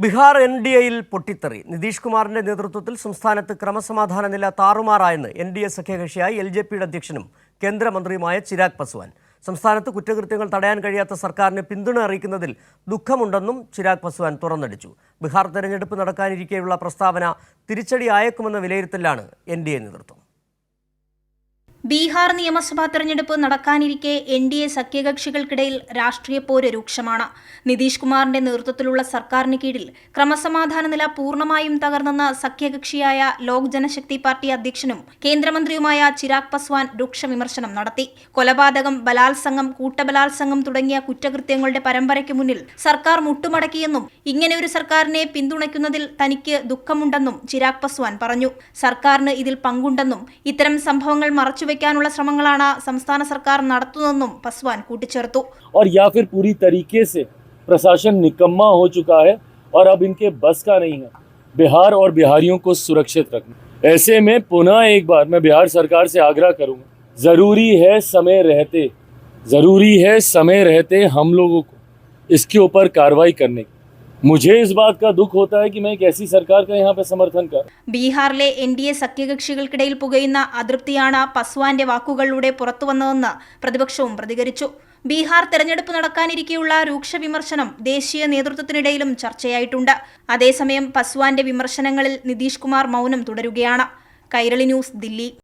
ബിഹാർ എൻ.ഡി.എയിൽ പൊട്ടിത്തെറി. നിതീഷ് കുമാറിന്റെ നേതൃത്വത്തിൽ സംസ്ഥാനത്ത് ക്രമസമാധാന നില താറുമാറായെന്ന് എൻ.ഡി.എ സഖ്യകക്ഷിയായി എൽ.ജെ.പിയുടെ അധ്യക്ഷനും കേന്ദ്രമന്ത്രിയുമായ ചിരാഗ് പസ്വാൻ. സംസ്ഥാനത്ത് കുറ്റകൃത്യങ്ങൾ തടയാൻ കഴിയാത്ത സർക്കാരിന് പിന്തുണ അറിയിക്കുന്നതിൽ ദുഃഖമുണ്ടെന്നും ചിരാഗ് പസ്വാൻ തുറന്നടിച്ചു. ബിഹാർ തെരഞ്ഞെടുപ്പ് നടക്കാനിരിക്കെയുള്ള പ്രസ്താവന തിരിച്ചടിയായേക്കുമെന്ന വിലയിരുത്തലാണ് എൻ.ഡി.എ നേതൃത്വം. ബീഹാർ നിയമസഭാ തെരഞ്ഞെടുപ്പ് നടക്കാനിരിക്കെ എൻ.ഡി.എ സഖ്യകക്ഷികൾക്കിടയിൽ രാഷ്ട്രീയ പോര് രൂക്ഷമാണ്. നിതീഷ് കുമാറിന്റെ നേതൃത്വത്തിലുള്ള സർക്കാരിന് കീഴിൽ ക്രമസമാധാന നില പൂർണ്ണമായും തകർന്നെന്ന് സഖ്യകക്ഷിയായ ലോക് ജനശക്തി പാർട്ടി അധ്യക്ഷനും കേന്ദ്രമന്ത്രിയുമായ ചിരാഗ് പസ്വാൻ രൂക്ഷ വിമർശനം നടത്തി. കൊലപാതകം, ബലാത്സംഗം, കൂട്ടബലാത്സംഗം തുടങ്ങിയ കുറ്റകൃത്യങ്ങളുടെ പരമ്പരയ്ക്ക് മുന്നിൽ സർക്കാർ മുട്ടുമടക്കിയെന്നും ഇങ്ങനെയൊരു സർക്കാരിനെ പിന്തുണയ്ക്കുന്നതിൽ തനിക്ക് ദുഃഖമുണ്ടെന്നും ചിരാഗ് പസ്വാൻ പറഞ്ഞു. സർക്കാരിന് ഇതിൽ പങ്കുണ്ടെന്നും ഇത്തരം സംഭവങ്ങൾ മറച്ചുവെക്കാനുള്ള ശ്രമങ്ങളാണ് സംസ്ഥാന സർക്കാർ നടത്തുന്നതെന്നും പസ്വാൻ കൂട്ടിച്ചേർത്തു. और या फिर पूरी तरीके से प्रशासन निकम्मा हो चुका है और अब इनके बस का नहीं है बिहार और बिहारियों को सुरक्षित रखना। ऐसे में पुनः एक बार मैं बिहार सरकार से आग्रह करूंगा, जरूरी है समय रहते हम लोगों को इसके ऊपर कार्रवाई करने की। मुझे इस बात का दुख होता है कि मैं एक ऐसी सरकार का यहाँ पे समर्थन कर। ബീഹാറിലെ എൻ.ഡി.എ സഖ്യകക്ഷികൾക്കിടയിൽ പുകയുന്ന അതൃപ്തിയാണ് പസ്വാന്റെ വാക്കുകളിലൂടെ പുറത്തുവന്നതെന്ന് പ്രതിപക്ഷവും പ്രതികരിച്ചു. ബീഹാർ തെരഞ്ഞെടുപ്പ് നടക്കാനിരിക്കെയുള്ള രൂക്ഷ വിമർശനം ദേശീയ നേതൃത്വത്തിനിടയിലും ചർച്ചയായിട്ടുണ്ട്. അതേസമയം പസ്വാന്റെ വിമർശനങ്ങളിൽ നിതീഷ് കുമാർ മൗനം തുടരുകയാണ്. കൈരളി ന്യൂസ്, ദില്ലി.